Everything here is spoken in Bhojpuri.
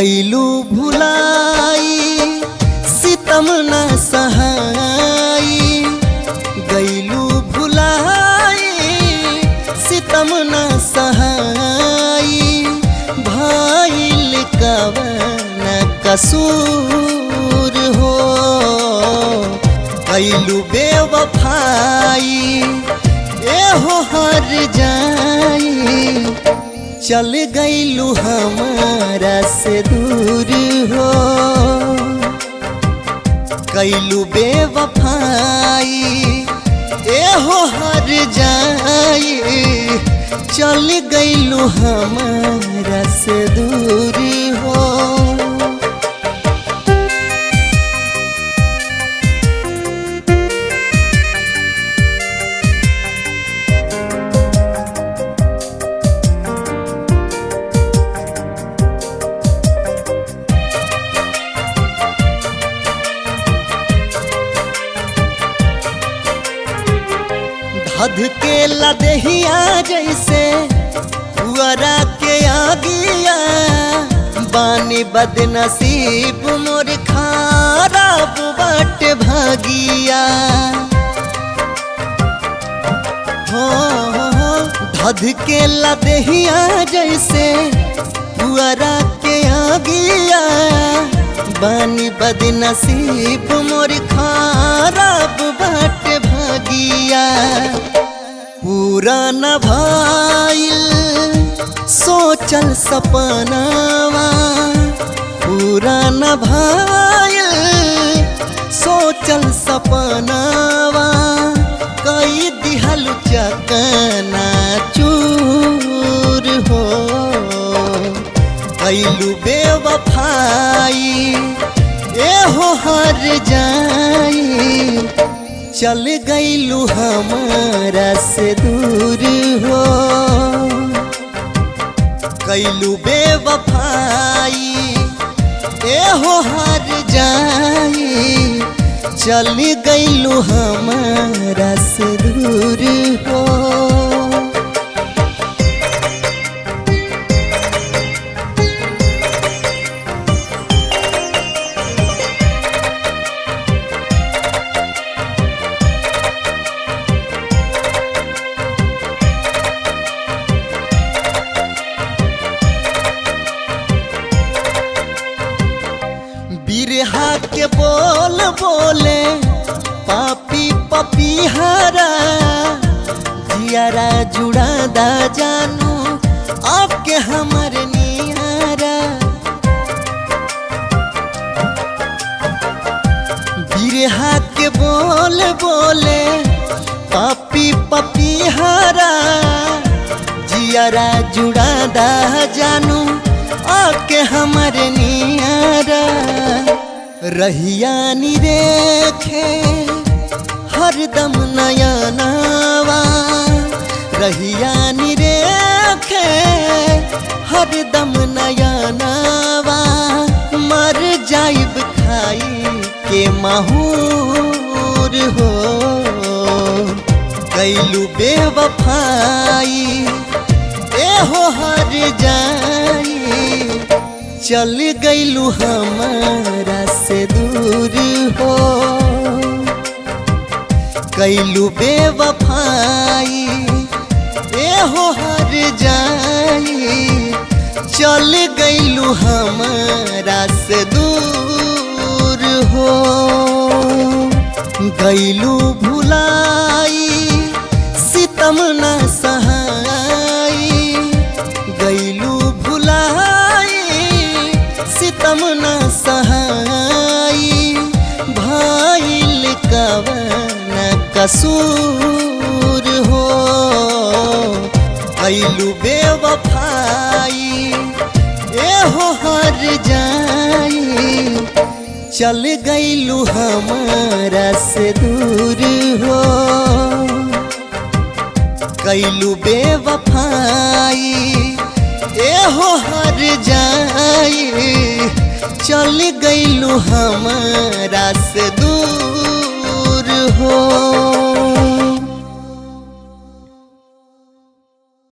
गईलू भुलाई सितम न सहाई, गईलू भुलाई सितम न सहाई, भाईल कवन कसूर हो, गईलू बेवफाई एहो हर जाई, चल गईलू हमारा से दूर हो, गईलू बेवफाई एहो हर जाई, चल गईलू हमारा से दूर हो। धध के लदहिया जैसे पुअरा के आगिया, बानी बदनसीब मोर खराब बाट भागिया, हो धध के लदहिया जैसे पुअरा के आगिया, बानी बदनसीब मोर खराब बाट भागिया, पूरा न भइल सोचल सपनावा, पूरा न भइल सोचल सपनावा, कई दिहल चकना चूर हो, गईलू बेवफाई एहो हर जाई, चल गईलू हमारा से दूर हो, गईलू बेवफाई एहो हर जाई, चल गईलू हमारा से दूर हो। बिरहा के बोल बोले पापी पपीहरा, जियारा जुड़ा दा जानू आपके हमर नियारा, बिरहा के बोल बोले पापी पपीहरा, जियारा जुड़ा दा जानू आके हमर नियारा, रहिया नी रेखे हरदम नया नवा, रहिया नी रेखे हरदम नया नवा, मर जाइब खाई के माहूर हो, गईलू बेवफाई एहो हर जाई, चल गईलू हमारा से दूर हो, गईलू बेवफाई एहो हर जाई, चल गईलू हमारा से दूर हो, गईलू भुलाई सितम न सहाई, गईलू भुलाई सितम न सहाई, भाईल कवन कसूर हो, गईलू बेवफाई एहो हर जाई, चल गईलू हमारा से दूर हो, गईलू बेवफाई एहो हर जाई, चल गईलू हमारा से दूर।